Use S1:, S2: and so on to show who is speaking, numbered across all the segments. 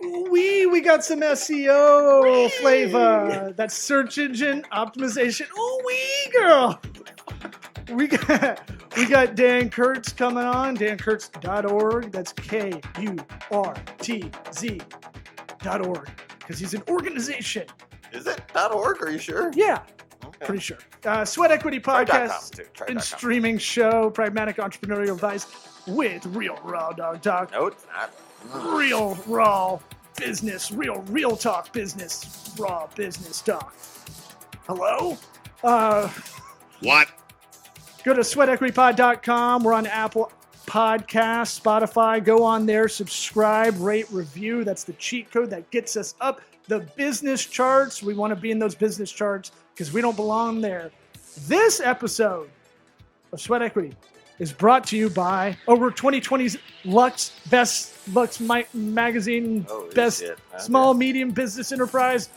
S1: We got some SEO flavor. That's search engine optimization. Ooh wee, girl. We got Dan Kurtz coming on. DanKurtz.org. That's KURTZ.org. Because he's an organization.
S2: Is it .org? Are you sure?
S1: Yeah.
S2: Okay.
S1: Pretty sure. Sweat Equity Podcast
S2: Try
S1: and
S2: .com.
S1: streaming show, pragmatic entrepreneurial advice with real raw dog talk.
S2: No, it's not.
S1: Real raw business, real talk business, raw business talk. Hello?
S3: What?
S1: Go to sweatequitypod.com. We're on Apple Podcasts, Spotify. Go on there, subscribe, rate, review. That's the cheat code that gets us up the business charts. We want to be in those business charts because we don't belong there. This episode of Sweat Equity is brought to you by over 2020's Best Lux Magazine, Best Small Medium Business Enterprise,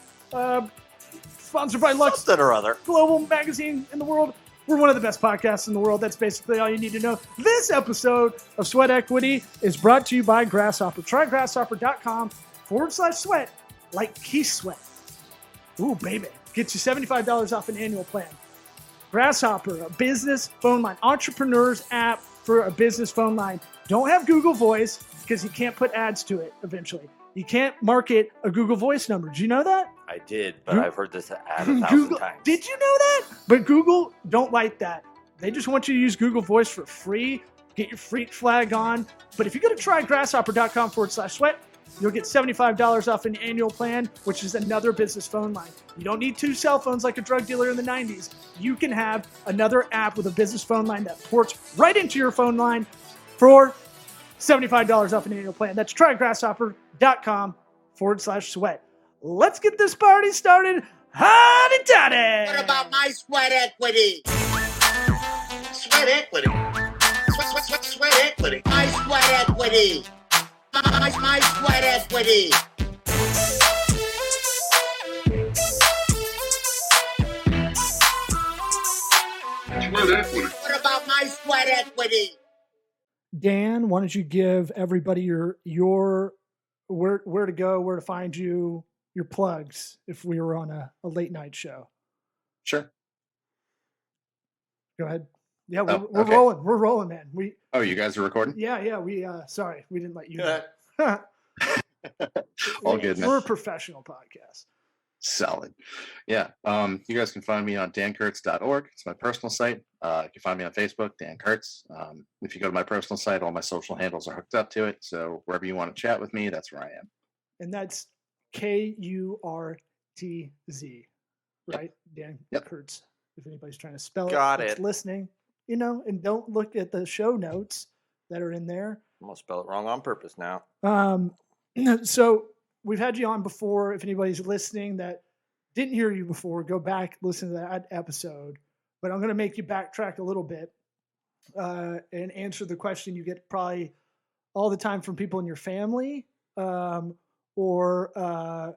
S1: sponsored by Lux,
S2: Something or other.
S1: global magazine in the world. We're one of the best podcasts in the world. That's basically all you need to know. This episode of Sweat Equity is brought to you by Grasshopper. Try grasshopper.com/sweat, like Keith Sweat. Ooh, baby. Gets you $75 off an annual plan. Grasshopper, a business phone line, entrepreneur's app for a business phone line. Don't have Google Voice because you can't put ads to it eventually. You can't market a Google Voice number. Did you know that?
S2: I did, but I've heard this ad 1,000 times.
S1: Did you know that? But Google don't like that. They just want you to use Google Voice for free. Get your freak flag on. But if you go to trygrasshopper.com/sweat, you'll get $75 off an annual plan, which is another business phone line. You don't need two cell phones like a drug dealer in the 90s. You can have another app with a business phone line that ports right into your phone line for $75 off an annual plan. That's trygrasshopper.com/sweat. Let's get this party started. Howdy toddy!
S4: What about my sweat equity? Sweat equity. Sweat equity. My sweat equity. My sweat equity.
S3: Sweat equity.
S4: What about my sweat equity?
S1: Dan, why don't you give everybody your where to go, where to find you, your plugs if we were on a late night show.
S3: Sure.
S1: Go ahead. Yeah, we're
S3: okay.
S1: rolling. We're rolling, man.
S3: Oh, you guys are recording?
S1: Yeah. We sorry, we didn't let you know.
S3: All good, man.
S1: We're a professional podcast.
S3: Solid. Yeah. You guys can find me on dankurtz.org. It's my personal site. You can find me on Facebook, Dan Kurtz. If you go to my personal site, all my social handles are hooked up to it. So wherever you want to chat with me, that's where I am.
S1: And that's KURTZ, right? Dan Kurtz. If anybody's trying to spell it's listening, and don't look at the show notes that are in there.
S2: I'm going to spell it wrong on purpose now.
S1: So we've had you on before. If anybody's listening that didn't hear you before, go back, listen to that episode. But I'm going to make you backtrack a little bit and answer the question you get probably all the time from people in your family or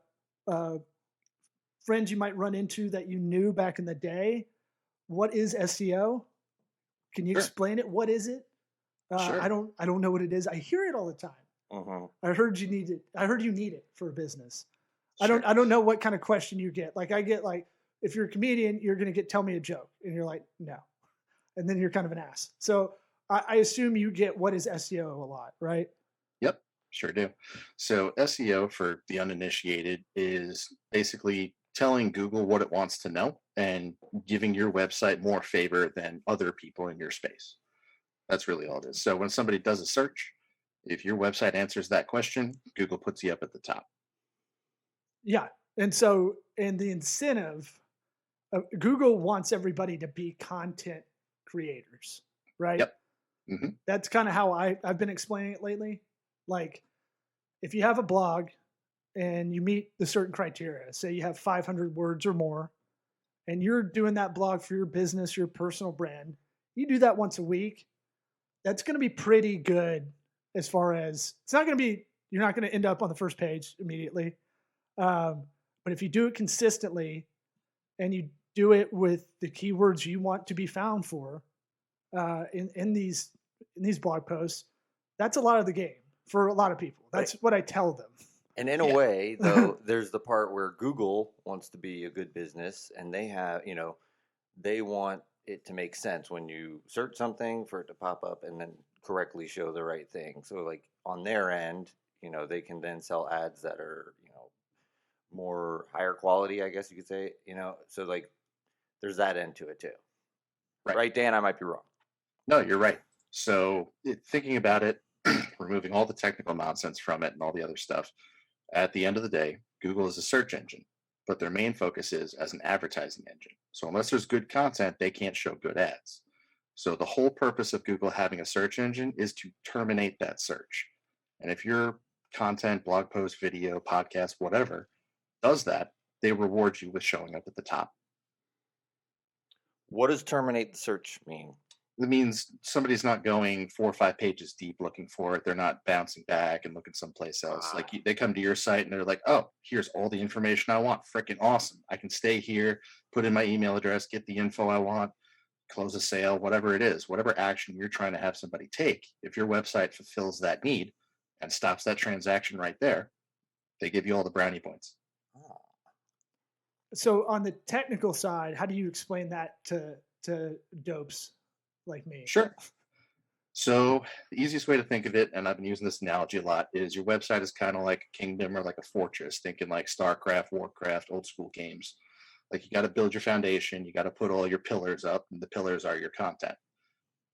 S1: friends you might run into that you knew back in the day. What is SEO? Can you explain it? What is it?
S3: Sure.
S1: I don't know what it is. I hear it all the time.
S2: Uh-huh.
S1: I heard you need it. I heard you need it for a business.
S3: Sure.
S1: I don't know what kind of question you get. Like I get if you're a comedian, you're going to tell me a joke and you're like, no. And then you're kind of an ass. So I assume you get what is SEO a lot, right?
S3: Yep, sure do. So SEO for the uninitiated is basically telling Google what it wants to know and giving your website more favor than other people in your space. That's really all it is. So when somebody does a search, if your website answers that question, Google puts you up at the top.
S1: Yeah. And the incentive, Google wants everybody to be content creators, right?
S3: Yep. Mm-hmm.
S1: That's kind of how I've been explaining it lately. Like if you have a blog and you meet the certain criteria, say you have 500 words or more, and you're doing that blog for your business, your personal brand, you do that once a week, that's going to be pretty good as far as you're not going to end up on the first page immediately. But if you do it consistently and you do it with the keywords you want to be found for in these blog posts, that's a lot of the game. for a lot of people. That's what I tell them.
S2: And in a way, though, there's the part where Google wants to be a good business, and they have, they want it to make sense when you search something for it to pop up and then correctly show the right thing. So, like on their end, they can then sell ads that are, more higher quality, I guess you could say. So like there's that end to it too. Right, Dan? I might be wrong.
S3: No, you're right. So thinking about it, removing all the technical nonsense from it and all the other stuff, at the end of the day, Google is a search engine, but their main focus is as an advertising engine. So unless there's good content, they can't show good ads. So the whole purpose of Google having a search engine is to terminate that search. And if your content, blog post, video, podcast, whatever, does that, they reward you with showing up at the top.
S2: What does terminate the search mean?
S3: It means somebody's not going 4 or 5 pages deep looking for it. They're not bouncing back and looking someplace else. Like they come to your site and they're like, oh, here's all the information I want. Freaking awesome. I can stay here, put in my email address, get the info I want, close a sale, whatever it is, whatever action you're trying to have somebody take. If your website fulfills that need and stops that transaction right there, they give you all the brownie points.
S1: So on the technical side, how do you explain that to dopes like me?
S3: Sure. So the easiest way to think of it, and I've been using this analogy a lot, is your website is kind of like a kingdom or like a fortress, thinking like StarCraft, Warcraft, old school games. Like you got to build your foundation, you got to put all your pillars up, and the pillars are your content.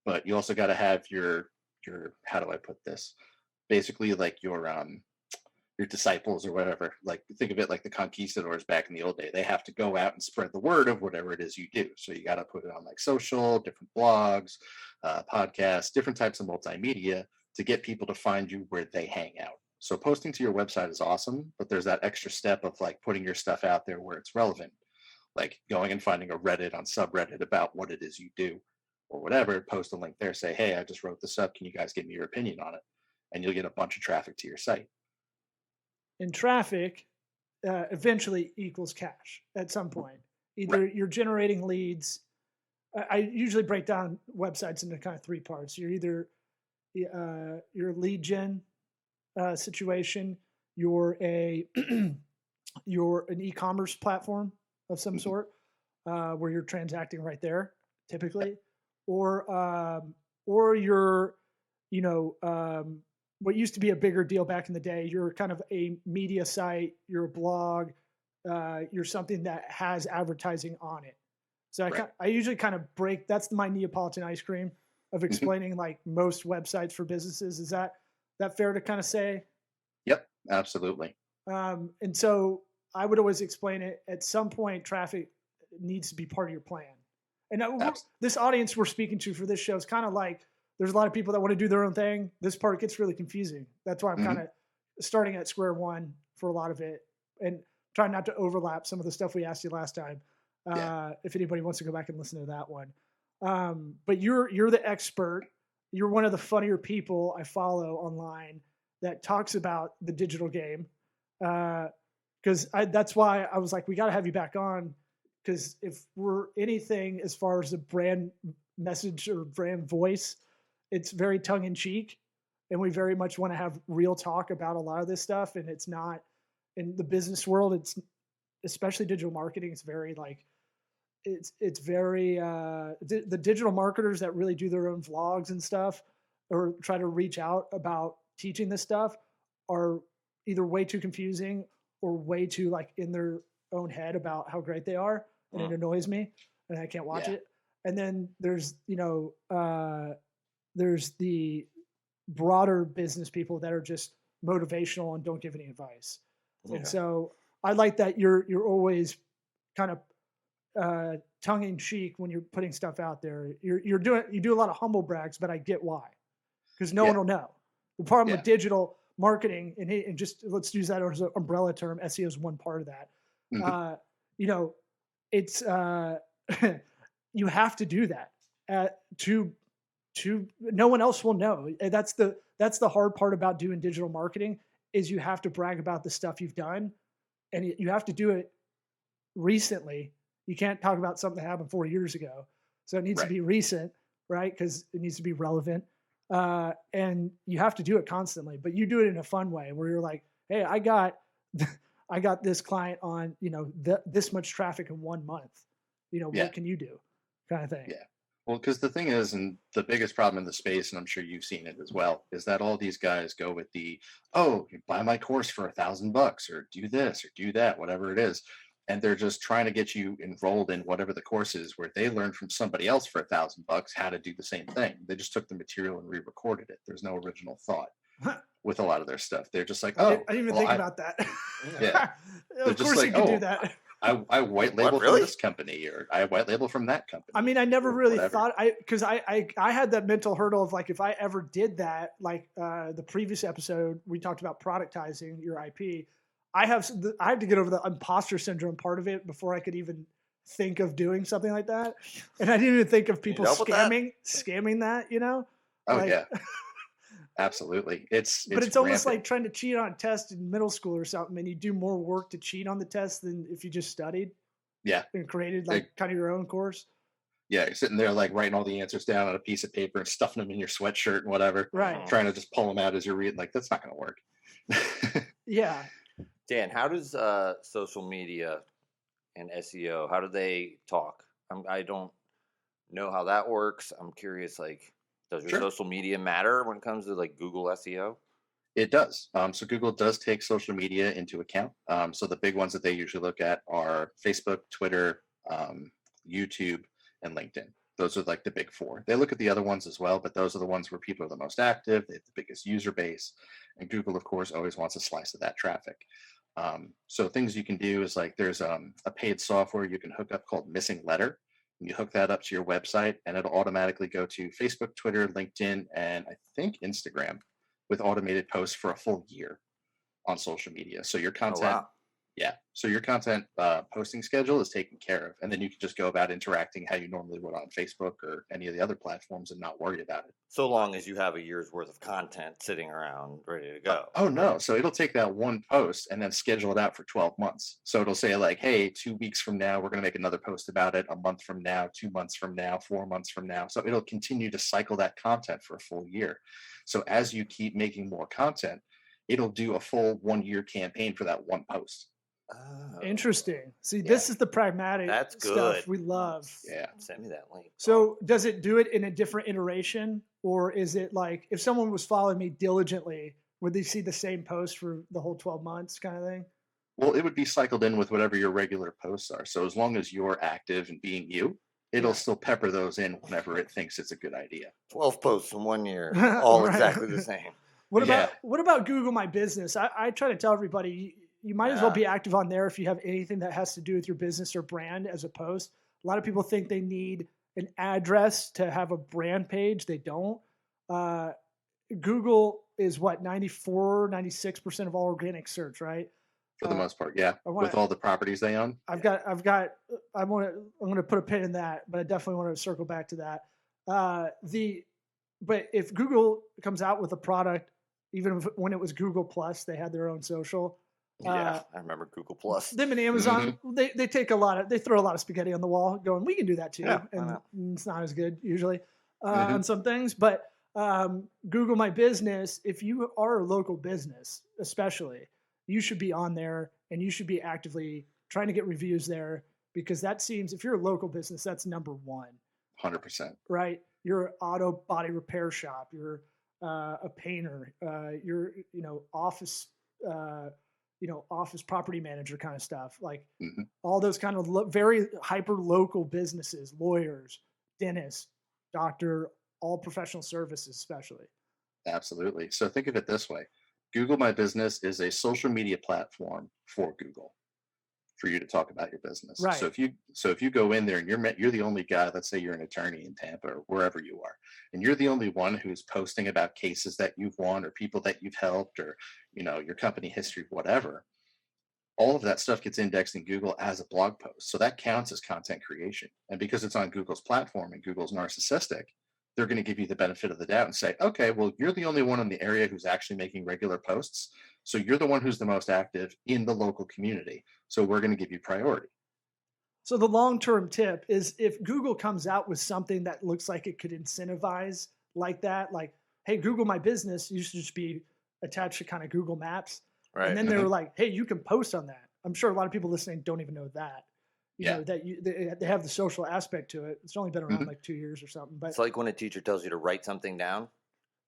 S3: But you also got to have your how do I put this? Basically like your disciples or whatever. Like think of it like the conquistadors back in the old day. They have to go out and spread the word of whatever it is you do. So you got to put it on like social, different blogs, podcasts, different types of multimedia to get people to find you where they hang out. So posting to your website is awesome, but there's that extra step of like putting your stuff out there where it's relevant, like going and finding a Reddit on subreddit about what it is you do or whatever, post a link there, say, hey, I just wrote this up. Can you guys give me your opinion on it? And you'll get a bunch of traffic to your site.
S1: And traffic eventually equals cash at some point. Either you're generating leads. I usually break down websites into kind of 3 parts. You're either your lead gen situation, you're an e-commerce platform of some sort where you're transacting right there, typically, or you're what used to be a bigger deal back in the day. You're kind of a media site, you're a blog, you're something that has advertising on it. So I usually kind of break, that's my Neapolitan ice cream of explaining like most websites for businesses. Is that fair to kind of say?
S3: Yep, absolutely.
S1: And so I would always explain it at some point, traffic needs to be part of your plan. And this audience we're speaking to for this show is kind of like, there's a lot of people that want to do their own thing. This part gets really confusing. That's why I'm kind of starting at square one for a lot of it and trying not to overlap some of the stuff we asked you last time. If anybody wants to go back and listen to that one. But you're the expert. You're one of the funnier people I follow online that talks about the digital game. Because that's why I was like, we got to have you back on. Because if we're anything as far as a brand message or brand voice, it's very tongue in cheek, and we very much want to have real talk about a lot of this stuff. And it's not in the business world. It's especially digital marketing. It's very like, it's very, the digital marketers that really do their own vlogs and stuff or try to reach out about teaching this stuff are either way too confusing or way too like in their own head about how great they are. And it annoys me and I can't watch it. And then there's, there's the broader business people that are just motivational and don't give any advice. Yeah. And so I like that you're always kind of tongue in cheek when you're putting stuff out there. You do a lot of humble brags, but I get why, because no one will know. The problem with digital marketing and just let's use that as an umbrella term. SEO is one part of that. It's you have to do that to no one else will know. That's the hard part about doing digital marketing is you have to brag about the stuff you've done, and you have to do it recently. You can't talk about something that happened 4 years ago. So it needs to be recent, right? Because it needs to be relevant. And you have to do it constantly, but you do it in a fun way where you're like, hey, I got this client on, this much traffic in 1 month.
S3: Yeah.
S1: What can you do? Kind of thing.
S3: Yeah. Well, because the thing is, and the biggest problem in the space, and I'm sure you've seen it as well, is that all these guys go with you buy my course for $1,000 or do this or do that, whatever it is. And they're just trying to get you enrolled in whatever the course is where they learned from somebody else for $1,000 how to do the same thing. They just took the material and re-recorded it. There's no original thought with a lot of their stuff. They're just like,
S1: I didn't even think about that.
S3: Yeah.
S1: Of course you can do that.
S3: I white label
S2: really?
S3: from this company, or I white label from that company.
S1: I mean, I never really
S3: whatever.
S1: thought because I had that mental hurdle of like, if I ever did that, like the previous episode, we talked about productizing your IP. I had to get over the imposter syndrome part of it before I could even think of doing something like that. And I didn't even think of people scamming that,
S3: Oh
S1: like,
S3: yeah, absolutely.
S1: But it's almost
S3: rampant.
S1: like trying to cheat on a test in middle school or something, and you do more work to cheat on the test than if you just studied.
S3: Yeah.
S1: And created kind of your own course.
S3: Yeah, you're sitting there like writing all the answers down on a piece of paper and stuffing them in your sweatshirt and whatever.
S1: Right.
S3: Trying to just pull them out as you're reading. Like, that's not going to work.
S1: Yeah.
S2: Dan, how does social media and SEO, how do they talk? I don't know how that works. I'm curious, like, does your
S3: Sure.
S2: social media matter when it comes to like Google SEO?
S3: It does. So Google does take social media into account. So the big ones that they usually look at are Facebook, Twitter, YouTube, and LinkedIn. Those are like the big four. They look at the other ones as well, but those are the ones where people are the most active. They have the biggest user base. And Google, of course, always wants a slice of that traffic. So things you can do is like there's a paid software you can hook up called Missing Letter. And you hook that up to your website and it'll automatically go to Facebook, Twitter, LinkedIn, and I think Instagram with automated posts for a full year on social media. So your content, so your content posting schedule is taken care of. And then you can just go about interacting how you normally would on Facebook or any of the other platforms and not worry about it.
S2: So long as you have a year's worth of content sitting around ready to go.
S3: Oh no. So it'll take that one post and then schedule it out for 12 months. So it'll say like, hey, 2 weeks from now, we're going to make another post about it. A month from now, 2 months from now, 4 months from now. So it'll continue to cycle that content for a full year. So as you keep making more content, it'll do a full 1 year campaign for that one post.
S2: Oh.
S1: Interesting. See, this is the pragmatic stuff we love.
S3: Yeah.
S2: Send me that link.
S1: So does it do it in a different iteration, or is it like if someone was following me diligently, would they see the same post for the whole 12 months kind of thing?
S3: Well, it would be cycled in with whatever your regular posts are. So as long as you're active and being you, it'll still pepper those in whenever it thinks it's a good idea.
S2: 12 posts in 1 year, all
S1: Right.
S2: exactly the same.
S1: What about Google My Business? I try to tell everybody you might as well be active on there if you have anything that has to do with your business or brand as a post. A lot of people think they need an address to have a brand page. They don't. Google is what, 96% of all organic search, right?
S3: For the most part, yeah. With all the properties they own.
S1: I'm going to put a pin in that, but I definitely want to circle back to that. But if Google comes out with a product, even when it was Google Plus, they had their own social.
S2: I remember Google Plus.
S1: Them and Amazon, they throw a lot of spaghetti on the wall, going, we can do that too,
S2: Yeah,
S1: and it's not as good usually on some things. But Google My Business, if you are a local business, especially, you should be on there and you should be actively trying to get reviews there, because that seems, if you're a local business, that's number one.
S3: 100%.
S1: Right? You're an auto body repair shop. You're a painter. You're office. Office property manager kind of stuff, like all those kind of very hyper local businesses, lawyers, dentists, doctor, all professional services, especially.
S3: Absolutely. So think of it this way. Google My Business is a social media platform for Google for you to talk about your business.
S1: Right.
S3: So if you go in there and you're the only guy, let's say you're an attorney in Tampa or wherever you are, and you're the only one who's posting about cases that you've won or people that you've helped or, your company history, whatever, all of that stuff gets indexed in Google as a blog post. So that counts as content creation. And because it's on Google's platform and Google's narcissistic, they're going to give you the benefit of the doubt and say, okay, well, you're the only one in the area who's actually making regular posts. So you're the one who's the most active in the local community. So we're going to give you priority.
S1: So the long-term tip is if Google comes out with something that looks like it could incentivize like that, like hey, Google My Business used to just be attached to kind of Google Maps.
S2: Right.
S1: And then they were like, hey, you can post on that. I'm sure a lot of people listening don't even know that. You
S3: Yeah.
S1: know, that they have the social aspect to it. It's only been around
S3: Mhm.
S1: like 2 years or something. But
S2: It's like when a teacher tells you to write something down,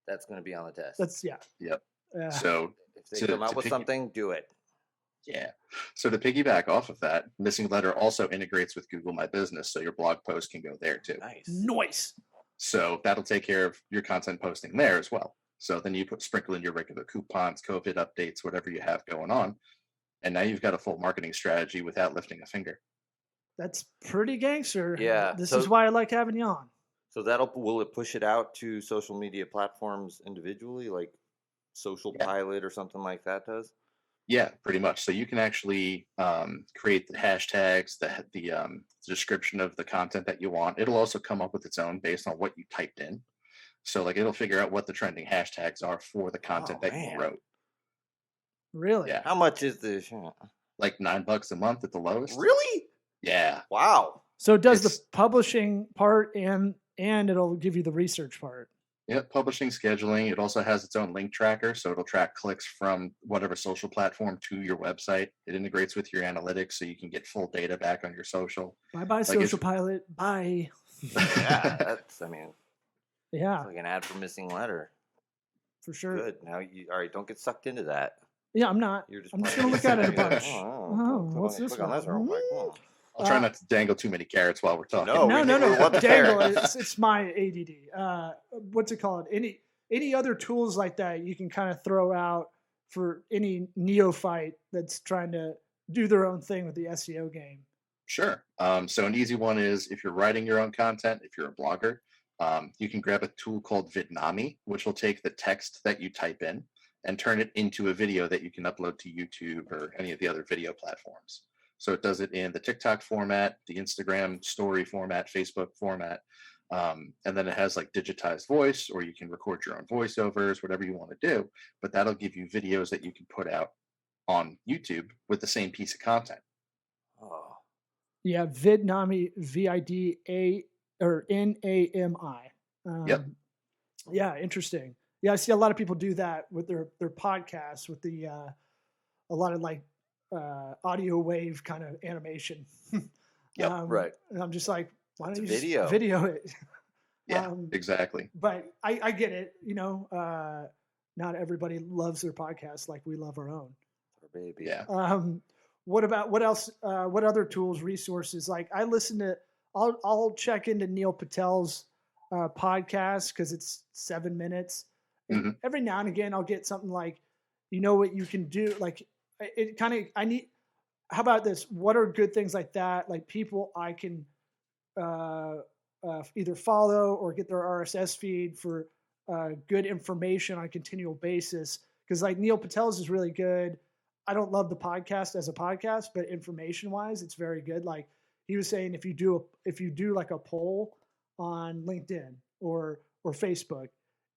S2: that's going to be on the test.
S1: that's, yeah.
S3: Yep.
S1: Uh,
S3: So
S2: If they come up with something, do it.
S3: Yeah. So to piggyback off of that, Missing Letter also integrates with Google My Business, so your blog post can go there too.
S2: Nice.
S1: Noise.
S3: So that'll take care of your content posting there as well. So then you sprinkle in your regular coupons, COVID updates, whatever you have going on, and now you've got a full marketing strategy without lifting a finger.
S1: That's pretty gangster.
S2: Yeah,
S1: This
S2: so-
S1: is why I like having you on.
S2: So will it push it out to social media platforms individually, like Social
S3: Yeah.
S2: Pilot or something like that does?
S3: Yeah, pretty much. So you can actually create the hashtags, the description of the content that you want. It'll also come up with its own based on what you typed in. So like it'll figure out what the trending hashtags are for the content that
S2: man.
S3: you wrote.
S1: Really?
S3: Yeah.
S2: How much is this?
S3: Like $9 a month at the lowest.
S2: Really?
S3: Yeah.
S2: Wow.
S1: So it does
S3: It's-
S1: the publishing part and it'll give you the research part.
S3: Yep, publishing, scheduling. It also has its own link tracker, so it'll track clicks from whatever social platform to your website. It integrates with your analytics, so you can get full data back on your social.
S1: Bye
S3: it's-
S1: Social Pilot. Bye.
S2: Yeah, that's. I mean,
S1: Yeah,
S2: it's like an ad for Missing Letter.
S1: for sure.
S2: Good. Now all right. Don't get sucked into that.
S1: Yeah, I'm not.
S2: You're just.
S1: I'm just
S2: playing
S1: gonna look at it a
S2: You're like,
S1: bunch.
S2: Oh, click
S1: what's
S2: on,
S1: this
S2: click on this
S1: one?
S2: real quick. Oh.
S3: I'll try not to dangle too many carrots while we're talking.
S2: No.
S1: No,
S2: we want the
S1: Dangle.
S2: carrots.
S1: It's my ADD. What's it called? Any other tools like that you can kind of throw out for any neophyte that's trying to do their own thing with the SEO game?
S3: Sure. So an easy one is if you're writing your own content, if you're a blogger, you can grab a tool called Vidnami, which will take the text that you type in and turn it into a video that you can upload to YouTube or any of the other video platforms. So it does it in the TikTok format, the Instagram story format, Facebook format. And then it has like digitized voice, or you can record your own voiceovers, whatever you want to do. But that'll give you videos that you can put out on YouTube with the same piece of content.
S2: Oh.
S1: Yeah, Vidnami, VIDA or NAMI.
S3: Yep.
S1: Yeah, interesting. Yeah, I see a lot of people do that with their podcasts with the a lot of like audio wave kind of animation.
S3: Yep,
S2: right.
S1: And I'm just like, why don't
S2: It's
S1: you
S2: video.
S1: just video it?
S3: Yeah, exactly.
S1: But I get it. You know, not everybody loves their podcast like we love our own.
S2: Our baby.
S3: Yeah.
S1: What else? What other tools, resources? Like I listen to, I'll check into Neil Patel's podcast because it's 7 minutes. And
S3: Mhm.
S1: every now and again, I'll get something like, you know what you can do. Like it kind of, I need. How about this? What are good things like that? Like people I can either follow or get their RSS feed for good information on a continual basis. Because like Neil Patel's is really good. I don't love the podcast as a podcast, but information wise, it's very good. Like he was saying, if you do like a poll on LinkedIn or Facebook,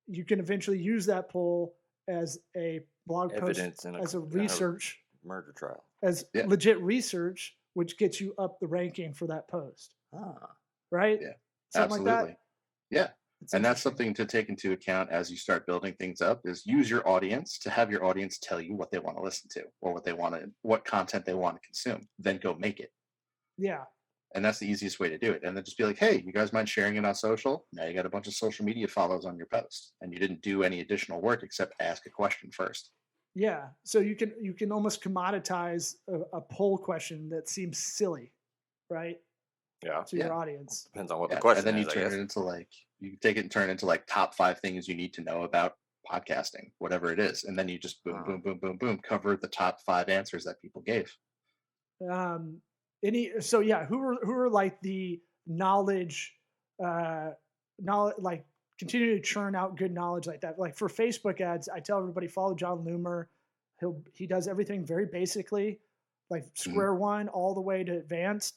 S1: you can eventually use that poll as a blog
S2: Evidence
S1: post,
S2: in
S1: as a
S2: in
S1: research,
S2: murder trial.
S1: as
S3: Yeah.
S1: legit research, which gets you up the ranking for that post,
S2: Ah.
S1: right?
S3: Yeah,
S1: Something
S3: absolutely.
S1: like that.
S3: Yeah.
S1: It's
S3: And that's
S1: interesting.
S3: something to take into account as you start building things up is use your audience to have your audience tell you what they want to listen to or what content they want to consume. Then go make it.
S1: Yeah.
S3: And that's the easiest way to do it. And then just be like, hey, you guys mind sharing it on social? Now you got a bunch of social media follows on your post. And you didn't do any additional work except ask a question first.
S1: Yeah. So you can almost commoditize a poll question that seems silly, right?
S2: Yeah.
S1: To your audience.
S2: Depends on what the
S3: Yeah,
S2: question
S3: and then
S2: is,
S3: you
S2: I
S3: turn
S2: guess.
S3: it into like you can take it and turn it into like top 5 things you need to know about podcasting, whatever it is. And then you just boom, boom, boom, boom, boom, cover the top 5 answers that people gave.
S1: Who are like the knowledge like continue to churn out good knowledge like that. Like for Facebook ads, I tell everybody follow John Loomer. He does everything very basically, like square one all the way to advanced.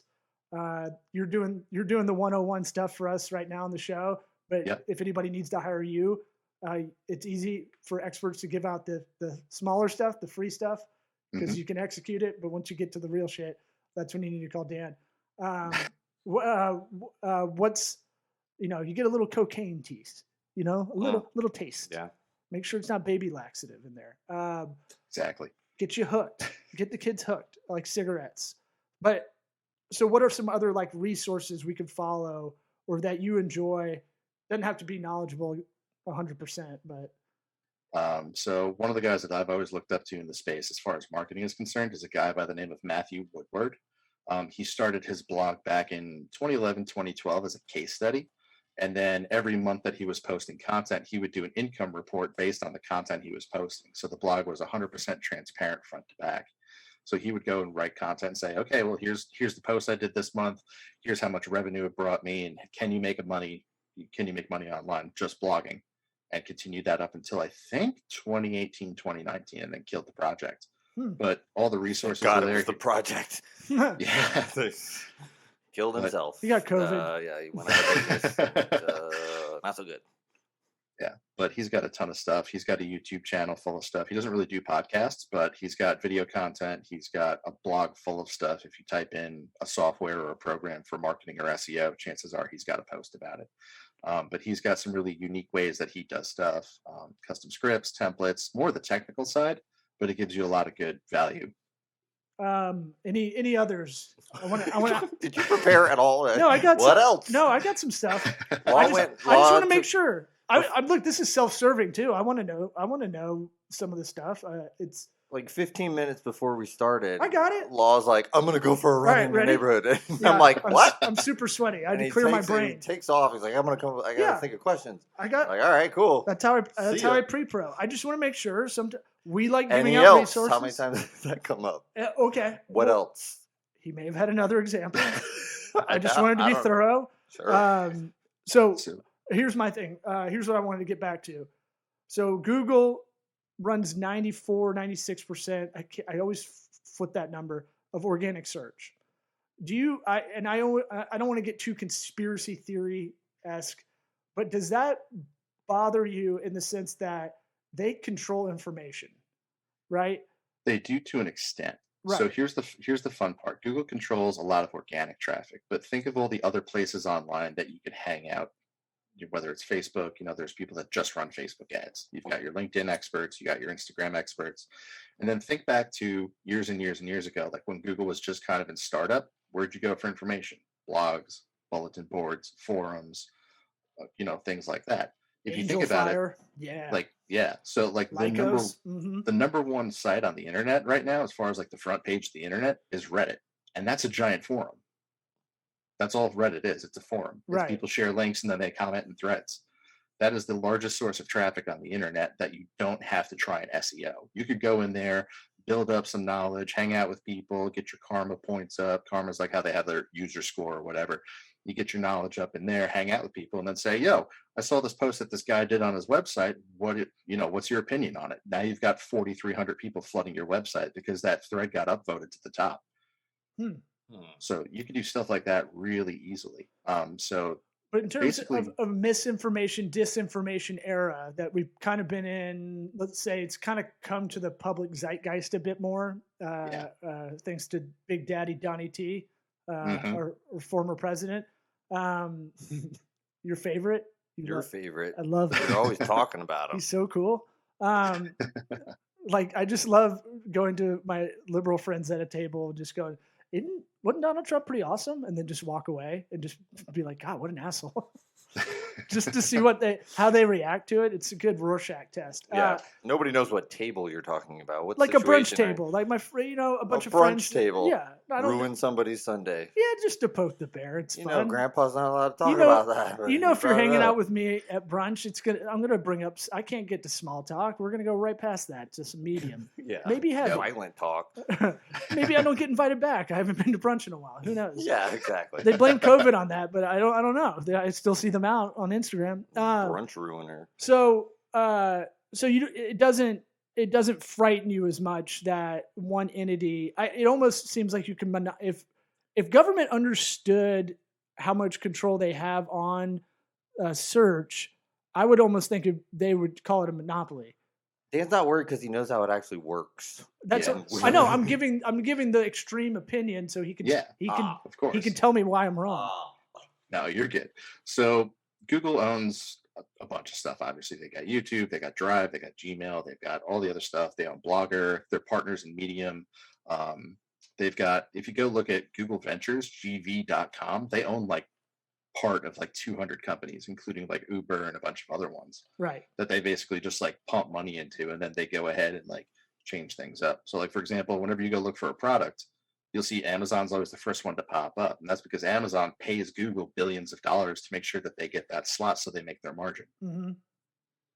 S1: You're doing the 101 stuff for us right now on the show, but
S3: Yep.
S1: if anybody needs to hire you, it's easy for experts to give out the smaller stuff, the free stuff, because you can execute it. But once you get to the real shit, that's when you need to call Dan. What's you get a little cocaine tease. You know, a little taste.
S2: Yeah.
S1: Make sure it's not baby laxative in there.
S3: Exactly.
S1: Get you hooked. Get the kids hooked, like cigarettes. But so, what are some other like resources we could follow or that you enjoy? Doesn't have to be knowledgeable 100%, but
S3: So one of the guys that I've always looked up to in the space as far as marketing is concerned is a guy by the name of Matthew Woodward. He started his blog back in 2011, 2012 as a case study. And then every month that he was posting content, he would do an income report based on the content he was posting. So the blog was 100% transparent front to back. So he would go and write content and say, okay, well, here's the post I did this month. Here's how much revenue it brought me. And can you make money online just blogging? And continued that up until I think 2018, 2019, and then killed the project. But all the resources
S2: God,
S3: are there.
S2: it was the project.
S3: Yeah.
S2: Killed himself.
S1: He got COVID.
S2: Yeah, he went out of business. Not so good.
S3: Yeah, but he's got a ton of stuff. He's got a YouTube channel full of stuff. He doesn't really do podcasts, but he's got video content. He's got a blog full of stuff. If you type in a software or a program for marketing or SEO, chances are he's got a post about it. But he's got some really unique ways that he does stuff, custom scripts, templates, more the technical side, but it gives you a lot of good value.
S1: Any others? I want to.
S2: Did you prepare at all?
S1: No, I got
S2: what
S1: some,
S2: else?
S1: No, I got some stuff.
S2: Well,
S1: I just want to make sure. I look. This is self-serving too. I want to know. I want to know some of the stuff. It's
S2: like 15 minutes before we started.
S1: I got it.
S2: Law's like, I'm gonna go for a run in the neighborhood. And
S1: Yeah,
S2: I'm like, what?
S1: I'm super sweaty. I had
S2: And
S1: to clear my
S2: He
S1: brain.
S2: takes off. He's like, I'm gonna come. I gotta think of questions.
S1: I got.
S2: Like, all right, cool.
S1: That's how I pre-pro. I just want to make sure. We like giving
S2: Any
S1: out
S2: else?
S1: resources.
S2: How many times does that come up?
S1: Okay.
S2: What else?
S1: He may have had another example. I just wanted to be thorough.
S2: Sure.
S1: So here's my thing. Here's what I wanted to get back to. So Google runs 94, 96%. I always flip that number of organic search. I don't want to get too conspiracy theory-esque, but does that bother you in the sense that they control information, right?
S3: They do to an extent.
S1: Right.
S3: So here's the fun part. Google controls a lot of organic traffic, but think of all the other places online that you could hang out. Whether it's Facebook, there's people that just run Facebook ads. You've got your LinkedIn experts, you got your Instagram experts. And then think back to years and years and years ago, like when Google was just kind of in startup, where'd you go for information? Blogs, bulletin boards, forums, things like that. If you think about it, so like the number one site on the internet right now, as far as like the front page of the internet, is Reddit. And that's a giant forum. That's all Reddit is. It's a forum. Right. People share links and then they comment in threads. That is the largest source of traffic on the internet that you don't have to try an SEO. You could go in there, build up some knowledge, hang out with people, get your karma points up. Karma is like how they have their user score or whatever. You get your knowledge up in there, hang out with people, and then say, yo, I saw this post that this guy did on his website. What's your opinion on it? Now you've got 4,300 people flooding your website because that thread got upvoted to the top. So you can do stuff like that really easily.
S1: But in terms of misinformation, disinformation era that we've kind of been in, let's say it's kind of come to the public zeitgeist a bit more, thanks to Big Daddy Donnie T, or former president. Your favorite?
S2: Your favorite.
S1: I love him.
S2: You're always talking about him.
S1: He's so cool. Like I just love going to my liberal friends at a table and just going, wasn't Donald Trump pretty awesome? And then just walk away and just be like, God, what an asshole. Just to see how they react to it. It's a good Rorschach test.
S2: Yeah. Nobody knows what table you're talking about. What
S1: like a brunch table. Like a bunch of friends.
S2: Brunch table.
S1: Yeah.
S2: Ruin somebody's Sunday.
S1: Yeah, just to poke the bear. It's fun.
S2: Grandpa's not allowed to talk about that.
S1: If you're hanging out with me at brunch, I'm gonna bring up. I can't get to small talk. We're gonna go right past that to some medium.
S2: Yeah.
S1: Maybe have
S2: violent talk.
S1: Maybe I don't get invited back. I haven't been to brunch in a while. Who knows?
S2: Yeah, exactly.
S1: They blame COVID on that, but I don't know. I still see them out on Instagram.
S2: Brunch ruiner.
S1: So it doesn't frighten you as much that one entity. It almost seems like you can if government understood how much control they have on search, I would almost think they would call it a monopoly.
S2: Dan's not worried because he knows how it actually works.
S1: I know. I'm giving the extreme opinion so he can
S3: of course.
S1: he can tell me why I'm wrong.
S3: No, you're good. So Google owns a bunch of stuff. Obviously, they got YouTube, they got Drive, they got Gmail, they've got all the other stuff. They own Blogger. They're partners in Medium. They've got, if you go look at Google Ventures, gv.com, they own like part of like 200 companies, including like Uber and a bunch of other ones
S1: Right.
S3: that they basically just like pump money into, and then they go ahead and like change things up. So like, for example, whenever you go look for a product, you'll see Amazon's always the first one to pop up. And that's because Amazon pays Google billions of dollars to make sure that they get that slot so they make their margin.
S1: Mm-hmm.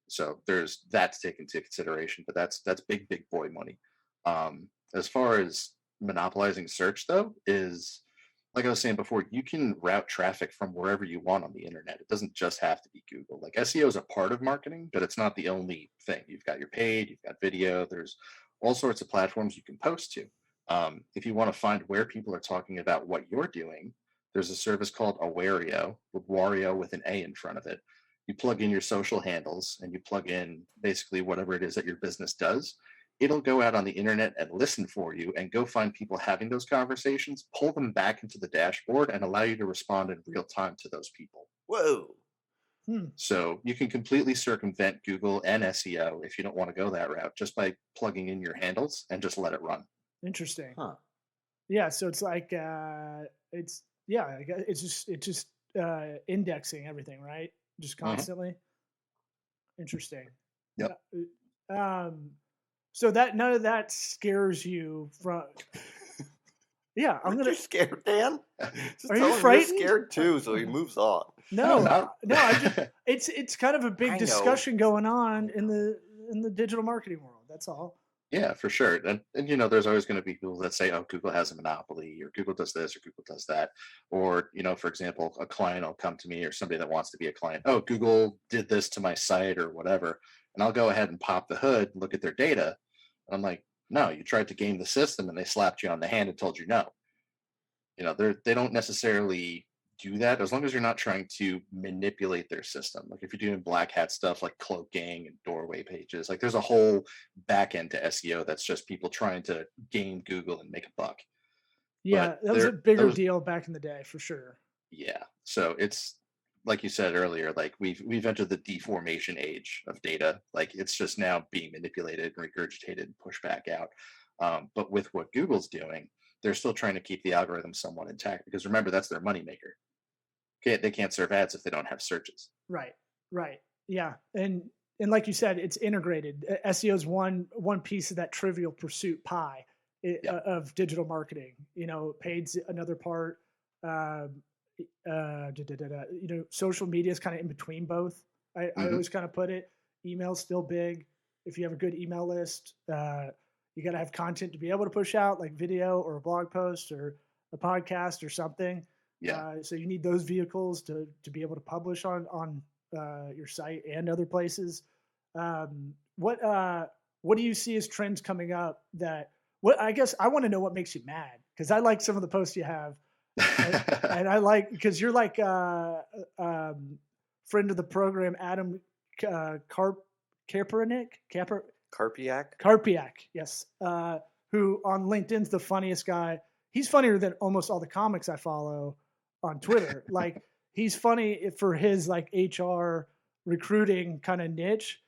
S3: So there's that to take into consideration, but that's big boy money. As far as monopolizing search though, is like I was saying before, you can route traffic from wherever you want on the internet. It doesn't just have to be Google. Like SEO is a part of marketing, but it's not the only thing. You've got your paid, you've got video, there's all sorts of platforms you can post to. If you want to find where people are talking about what you're doing, there's a service called Awario, with Wario with an A in front of it. You plug in your social handles and you plug in basically whatever it is that your business does. It'll go out on the internet and listen for you and go find people having those conversations, pull them back into the dashboard, and allow you to respond in real time to those people.
S2: Whoa.
S3: So you can completely circumvent Google and SEO if you don't want to go that route, just by plugging in your handles and just let it run.
S1: Interesting.
S2: Huh.
S1: Yeah. So it's like it's just indexing everything, right? Just constantly. Interesting.
S3: Yep.
S1: So that none of that scares you from. Yeah, I'm gonna.
S2: You scared, Dan? Just
S1: Are
S2: tell
S1: you
S2: him
S1: frightened?
S2: You're scared too, so he moves on.
S1: No,
S3: No.
S1: I just it's kind of a
S2: I
S1: big
S2: know.
S1: discussion going on in the digital marketing world. That's all.
S3: Yeah, for sure. And you know, there's always going to be people that say, oh, Google has a monopoly, or Google does this, or Google does that. Or, you know, for example, a client will come to me, or somebody that wants to be a client. Oh, Google did this to my site or whatever. And I'll go ahead and pop the hood, look at their data. And I'm like, no, you tried to game the system and they slapped you on the hand and told you no. You know, they don't necessarily do that as long as you're not trying to manipulate their system. Like if you're doing black hat stuff like cloaking and doorway pages, like there's a whole back end to SEO that's just people trying to game Google and make a buck.
S1: Yeah, that was a bigger deal back in the day for sure.
S3: Yeah. So it's like you said earlier, like we've entered the deformation age of data. Like it's just now being manipulated and regurgitated and pushed back out. But with what Google's doing, they're still trying to keep the algorithm somewhat intact, because remember, that's their moneymaker. They can't serve ads if they don't have searches.
S1: Right. Yeah. And like you said, it's integrated. SEO is one piece of that trivial pursuit pie of digital marketing. You know, paid's another part. You know, social media is kind of in between both. I always kind of put it. Email's still big. If you have a good email list, you got to have content to be able to push out, like video or a blog post or a podcast or something.
S3: Yeah.
S1: So you need those vehicles to be able to publish on your site and other places. What do you see as trends coming up I guess I want to know what makes you mad, because I like some of the posts you have. And I like, because you're like friend of the program, Adam Karpiak, yes, who on LinkedIn's the funniest guy. He's funnier than almost all the comics I follow on Twitter. Like he's funny for his like HR recruiting kind of niche,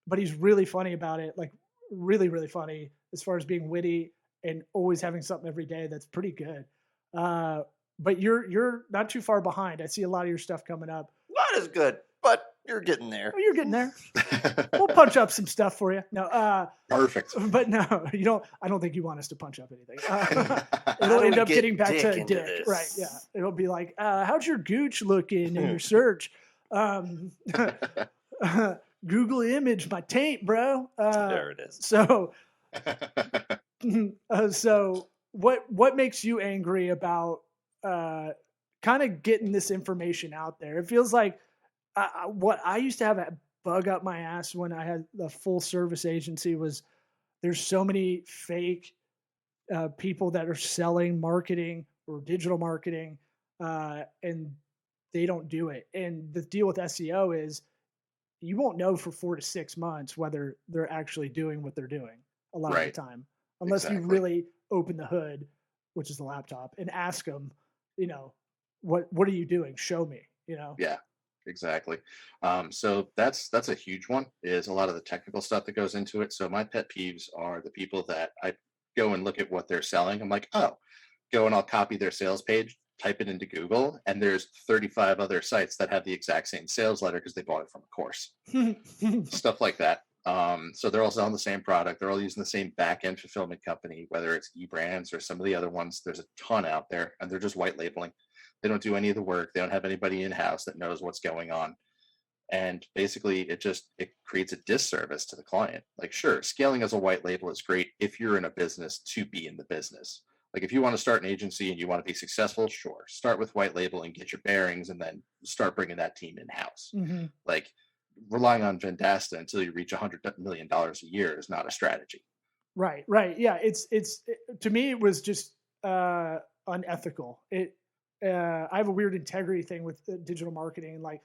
S1: but he's really funny about it. Like really, really funny as far as being witty and always having something every day that's pretty good. But you're not too far behind. I see a lot of your stuff coming up.
S2: Not as good, but you're getting there.
S1: Oh, you're getting there. We'll punch up some stuff for you. No,
S3: perfect.
S1: But no, you don't. I don't think you want us to punch up anything. It'll end up getting back to Dick, right? Yeah, it'll be like, how's your gooch looking in your search? Google image my taint, bro.
S2: There it is.
S1: So, so what makes you angry about kind of getting this information out there? It feels like what I used to have a bug up my ass when I had the full service agency was there's so many fake people that are selling marketing or digital marketing, and they don't do it. And the deal with SEO is you won't know for 4 to 6 months whether they're actually doing what they're doing a lot of the time, unless you really open the hood, which is the laptop, and ask them, you know, what are you doing? Show me, you know?
S3: Yeah, exactly. So that's a huge one. Is a lot of the technical stuff that goes into it. So my pet peeves are the people that I go and look at what they're selling. I'm like, oh, go and I'll copy their sales page, type it into Google, and there's 35 other sites that have the exact same sales letter because they bought it from a course. Stuff like that. So they're all selling the same product. They're all using the same back end fulfillment company, whether it's eBrands or some of the other ones. There's a ton out there, and they're just white labeling. They don't do any of the work. They don't have anybody in house that knows what's going on. And basically, it creates a disservice to the client. Like, sure, scaling as a white label is great if you're in a business to be in the business. Like, if you want to start an agency and you want to be successful, sure, start with white label and get your bearings, and then start bringing that team in house. Like, relying on Vendasta until you reach $100 million a year is not a strategy.
S1: Right. Yeah. To me, it was just unethical. I have a weird integrity thing with digital marketing. Like,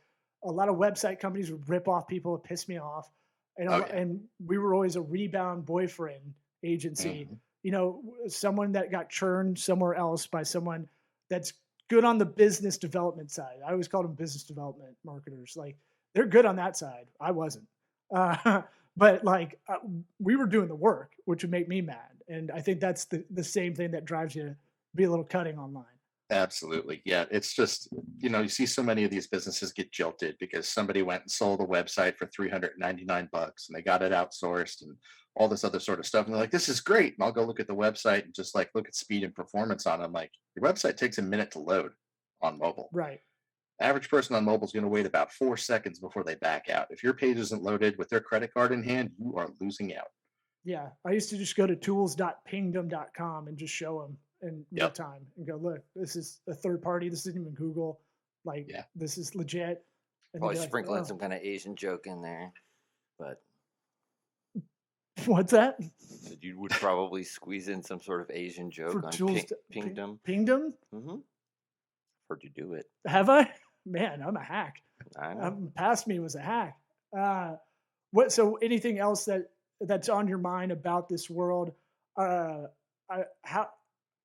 S1: a lot of website companies would rip off people. It pissed me off. And we were always a rebound boyfriend agency. Someone that got churned somewhere else by someone that's good on the business development side. I always called them business development marketers. Like, they're good on that side. I wasn't. But we were doing the work, which would make me mad. And I think that's the same thing that drives you to be a little cutting online.
S3: Absolutely. Yeah. It's just, you see so many of these businesses get jilted because somebody went and sold a website for $399 and they got it outsourced and all this other sort of stuff. And they're like, this is great. And I'll go look at the website and just look at speed and performance on it. I'm like, your website takes a minute to load on mobile.
S1: Right.
S3: Average person on mobile is going to wait about 4 seconds before they back out. If your page isn't loaded with their credit card in hand, you are losing out.
S1: Yeah. I used to just go to tools.pingdom.com and just show them in real time and go, look, this is a third party. This isn't even Google. This is legit. And
S2: probably sprinkling some kind of Asian joke in there, but
S1: what's that?
S2: You would probably squeeze in some sort of Asian joke
S1: For
S2: on Pingdom.
S1: Pingdom?
S2: Mm-hmm. Heard you do it.
S1: Have I? Man, I'm a hack.
S2: I know.
S1: Past me was a hack. So anything else that's on your mind about this world?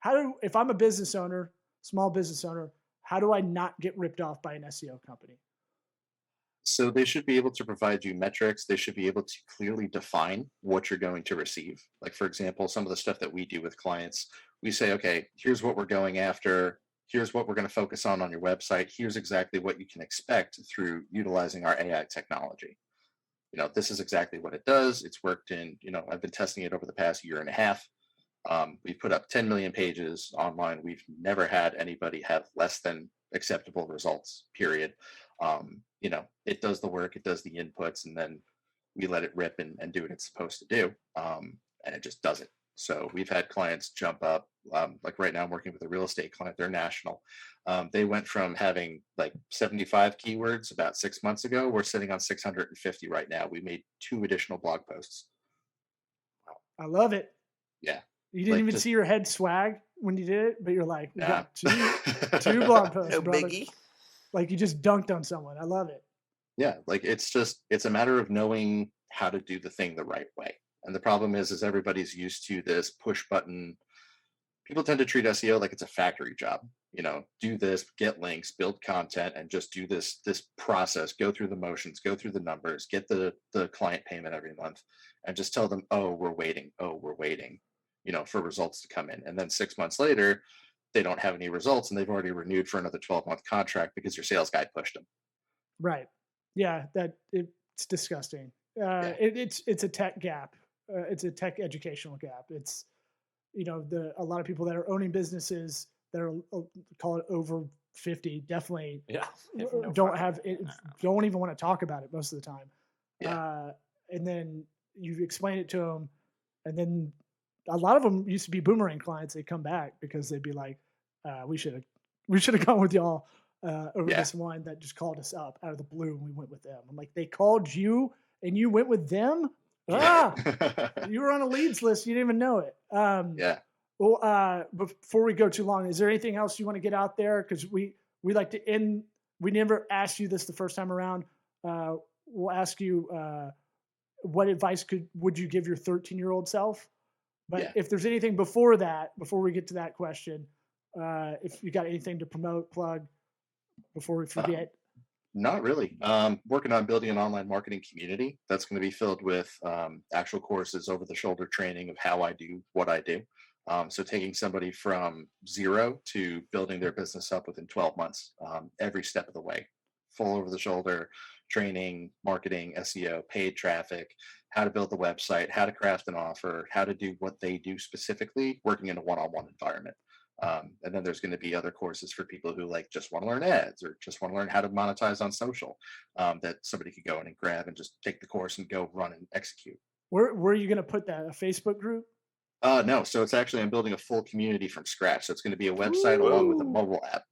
S1: If I'm a business owner, small business owner, how do I not get ripped off by an SEO company?
S3: So they should be able to provide you metrics. They should be able to clearly define what you're going to receive. Like, for example, some of the stuff that we do with clients, we say, okay, here's what we're going after. Here's what we're going to focus on your website. Here's exactly what you can expect through utilizing our AI technology. This is exactly what it does. It's worked I've been testing it over the past year and a half. We've put up 10 million pages online. We've never had anybody have less than acceptable results, period. It does the work, it does the inputs, and then we let it rip and do what it's supposed to do. And it just does it. So we've had clients jump up. Like right now, I'm working with a real estate client. They're national. They went from having 75 keywords about 6 months ago. We're sitting on 650 right now. We made 2 additional blog posts.
S1: I love it.
S3: Yeah.
S1: You didn't even see your head swag when you did it, but you're like, we got two blog posts,
S2: no
S1: brother.
S2: biggie.
S1: Like, you just dunked on someone. I love it.
S3: Yeah, it's a matter of knowing how to do the thing the right way. And the problem is everybody's used to this push button. People tend to treat SEO like it's a factory job. Do this, get links, build content, and just do this process, go through the motions, go through the numbers, get the client payment every month, and just tell them, oh, we're waiting, for results to come in. And then 6 months later, they don't have any results and they've already renewed for another 12-month contract because your sales guy pushed them.
S1: Right. Yeah, it's disgusting. It's a tech gap. It's a tech educational gap. It's, a lot of people that are owning businesses that are, call it over 50, definitely don't even want to talk about it most of the time. Yeah. And then you explain it to them, and then a lot of them used to be boomerang clients. They come back because they'd be like, we should have gone with y'all over this one that just called us up out of the blue, and we went with them. I'm like, they called you and you went with them? You were on a leads list. You didn't even know it. Well, before we go too long, is there anything else you want to get out there? Because we like to end. We never asked you this the first time around. We'll ask you, what advice would you give your 13-year-old self? But if there's anything before we get to that question, if you got anything to promote, plug before we forget.
S3: Not really. Working on building an online marketing community that's going to be filled with actual courses, over the shoulder training of how I do what I do. So taking somebody from zero to building their business up within 12 months, every step of the way, full over the shoulder training, marketing, SEO, paid traffic, how to build the website, how to craft an offer, how to do what they do specifically, working in a one-on-one environment. And then there's going to be other courses for people who like just want to learn ads or just want to learn how to monetize on social, that somebody could go in and grab and just take the course and go run and execute.
S1: Where are you going to put that? A Facebook group?
S3: No, so it's actually, I'm building a full community from scratch. So it's going to be a website along with a
S1: Ooh.
S3: mobile app.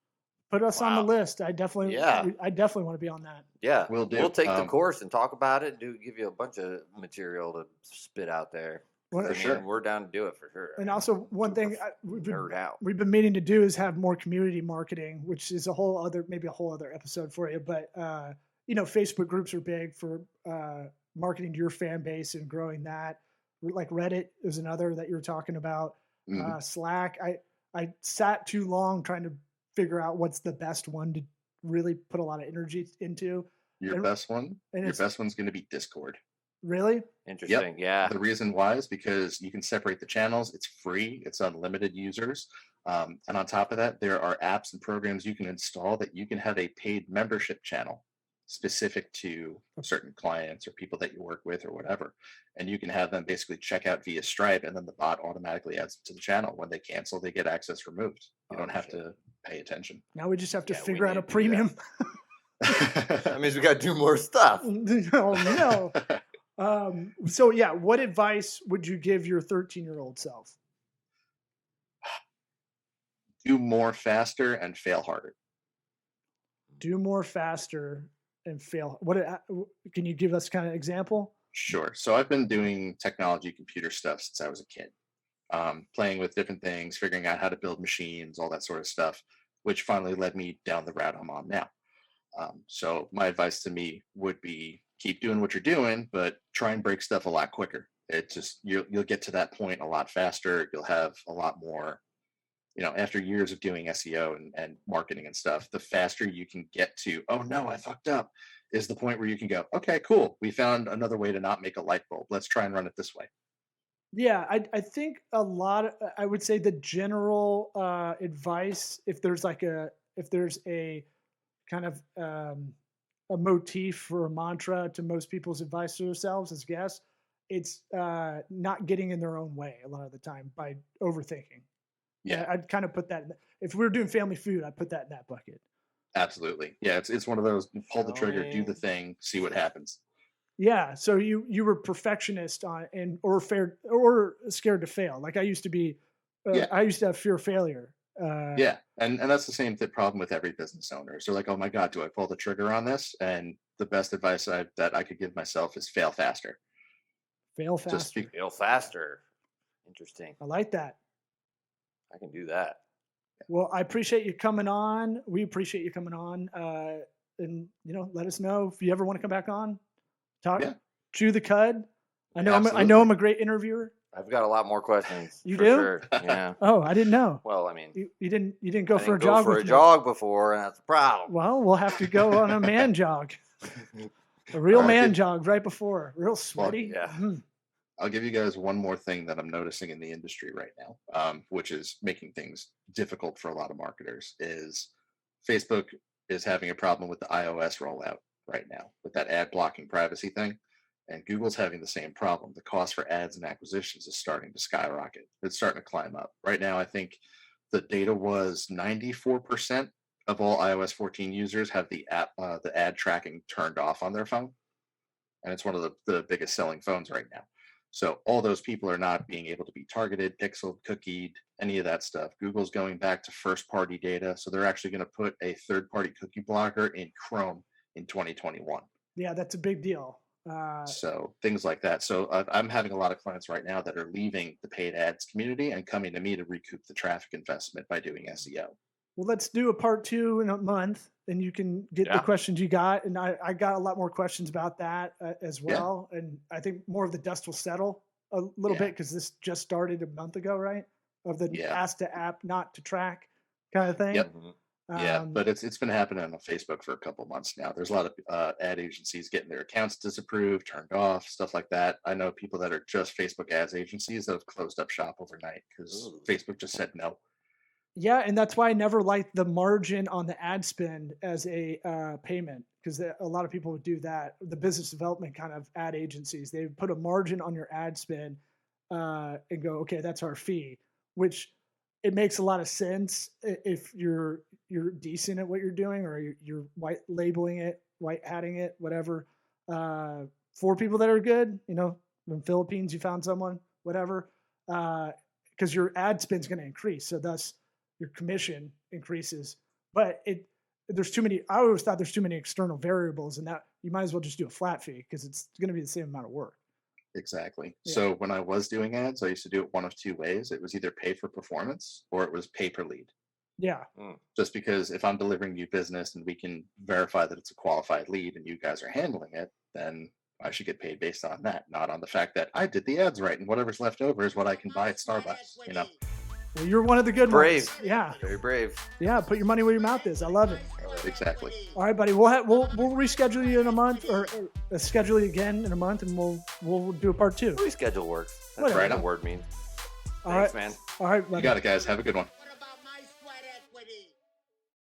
S1: Put us on the
S2: Wow.
S1: list. I definitely want to be on that.
S2: Yeah,
S3: Will do.
S2: we'll take the course and talk about it. Give you a bunch of material to spit out there.
S1: What-
S2: I
S3: For
S2: mean,
S3: sure.
S2: we're down to do it for sure.
S1: And also one thing
S2: nerd out.
S1: we've been meaning to do is have more community marketing, which is maybe a whole other episode for you. But Facebook groups are big for marketing to your fan base and growing that. Like Reddit is another that you're talking about.
S3: Mhm.
S1: Slack. I sat too long trying to figure out what's the best one to really put a lot of energy into.
S3: Your
S1: and-
S3: best one,
S1: and
S3: your
S1: it's-
S3: best one's going to be Discord.
S1: Really?
S2: Interesting. Yeah.
S3: The reason why is because you can separate the channels. It's free. It's unlimited users. And on top of that, there are apps and programs you can install that you can have a paid membership channel specific to certain clients or people that you work with or whatever. And you can have them basically check out via Stripe, and then the bot automatically adds to the channel. When they cancel, they get access removed. You don't have
S2: shit.
S3: to pay attention.
S1: Now we just have to
S2: Yeah, we
S1: figure out
S2: need
S1: a
S2: to do that.
S1: premium.
S2: That means we got to do more stuff.
S1: Oh no. So yeah, what advice would you give your 13-year-old self?
S3: Do more faster and fail harder.
S1: Do more faster and fail. Can you give us kind of example?
S3: Sure. So I've been doing technology, computer stuff since I was a kid, playing with different things, figuring out how to build machines, all that sort of stuff, which finally led me down the route I'm on now. So my advice to me would be keep doing what you're doing, but try and break stuff a lot quicker. It just, you'll get to that point a lot faster. You'll have a lot more, after years of doing SEO and marketing and stuff, the faster you can get to, oh no, I fucked up, is the point where you can go, okay, cool. We found another way to not make a light bulb. Let's try and run it this way.
S1: Yeah, I think I would say the general advice, if there's a kind of a motif or a mantra to most people's advice to themselves as guests, it's not getting in their own way a lot of the time by overthinking.
S3: Yeah,
S1: I'd kind of put that, if we were doing family food, I'd put that in that bucket.
S3: absolutely. Yeah, it's one of those, pull the trigger, do the thing, see what happens.
S1: Yeah, so you were perfectionist or scared to fail. Like I used to be.
S3: Yeah.
S1: I used to have fear of failure.
S3: Yeah, and that's the same problem with every business owner. So like, oh my God, do I pull the trigger on this? And the best advice that I could give myself is fail faster.
S1: Fail faster.
S3: Just be-
S2: Fail faster. Interesting.
S1: I like that.
S2: I can do that.
S1: Well, I appreciate you coming on. We appreciate you coming on. And let us know if you ever want to come back on. Talk,
S3: Yeah.
S1: chew the cud. I know
S3: Absolutely.
S1: I'm a great interviewer.
S2: I've got a lot more questions.
S1: You
S2: for
S1: do?
S2: Sure. Yeah.
S1: Oh, I didn't know.
S2: Well, I mean,
S1: You didn't go
S2: I
S1: for a
S2: didn't go
S1: jog
S2: for
S1: with
S2: a
S1: me.
S2: jog before, and that's a problem.
S1: Well, we'll have to go on a man jog. A real
S3: I'll
S1: man
S3: give-
S1: jog right before. Real sweaty.
S2: yeah.
S1: Mhm.
S3: I'll give you guys one more thing that I'm noticing in the industry right now, which is making things difficult for a lot of marketers, is Facebook is having a problem with the iOS rollout right now with that ad blocking privacy thing. And Google's having the same problem. The cost for ads and acquisitions is starting to skyrocket. It's starting to climb up. Right now, I think the data was 94% of all iOS 14 users have the ad tracking turned off on their phone. And it's one of the biggest selling phones right now. So all those people are not being able to be targeted, pixeled, cookied, any of that stuff. Google's going back to first-party data. So they're actually going to put a third-party cookie blocker in Chrome in 2021.
S1: Yeah, that's a big deal.
S3: So things like that. So I'm having a lot of clients right now that are leaving the paid ads community and coming to me to recoup the traffic investment by doing SEO.
S1: Well, let's do a part 2 in a month, and you can get the
S2: Yeah.
S1: questions you got. And I got a lot more questions about that as well. And I think more of the dust will settle a little bit because this just started a month ago, right? Of the
S3: Yeah.
S1: ask to app, not to track kind of thing.
S3: Yep.
S2: Mhm. Yeah,
S3: But it's been happening on Facebook for a couple months now. There's a lot of ad agencies getting their accounts disapproved, turned off, stuff like that. I know people that are just Facebook ads agencies that have closed up shop overnight because
S2: Ooh.
S3: Facebook just said no.
S1: Yeah, and that's why I never liked the margin on the ad spend as a payment, because a lot of people would do that. The business development kind of ad agencies, they put a margin on your ad spend and go, okay, that's our fee, which it makes a lot of sense if you're decent at what you're doing, or you're white labeling it, white hatting it, whatever. For people that are good, in the Philippines, you found someone, whatever, because your ad spend's going to increase, so thus your commission increases. But there's too many. I always thought there's too many external variables, and that you might as well just do a flat fee because it's going to be the same amount of work.
S3: Exactly.
S1: Yeah.
S3: So when I was doing ads, I used to do it one of two ways. It was either pay for performance or it was pay per lead.
S1: Yeah.
S3: Just because if I'm delivering you business and we can verify that it's a qualified lead and you guys are handling it, then I should get paid based on that, not on the fact that I did the ads right and whatever's left over is what I can buy at Starbucks.
S1: Well, you're one of the good
S2: Brave.
S1: ones. Yeah.
S2: Very brave.
S1: Yeah. Put your money where your mouth is. I love it.
S3: Exactly.
S1: All right, buddy. We'll reschedule you in a month, or schedule you again in a month, and we'll do a part 2.
S2: Reschedule works. That's
S1: Whatever.
S2: what the word means.
S1: All
S2: Thanks,
S1: right.
S2: man.
S1: All right,
S3: You
S1: buddy.
S3: got it, guys. Have a good one.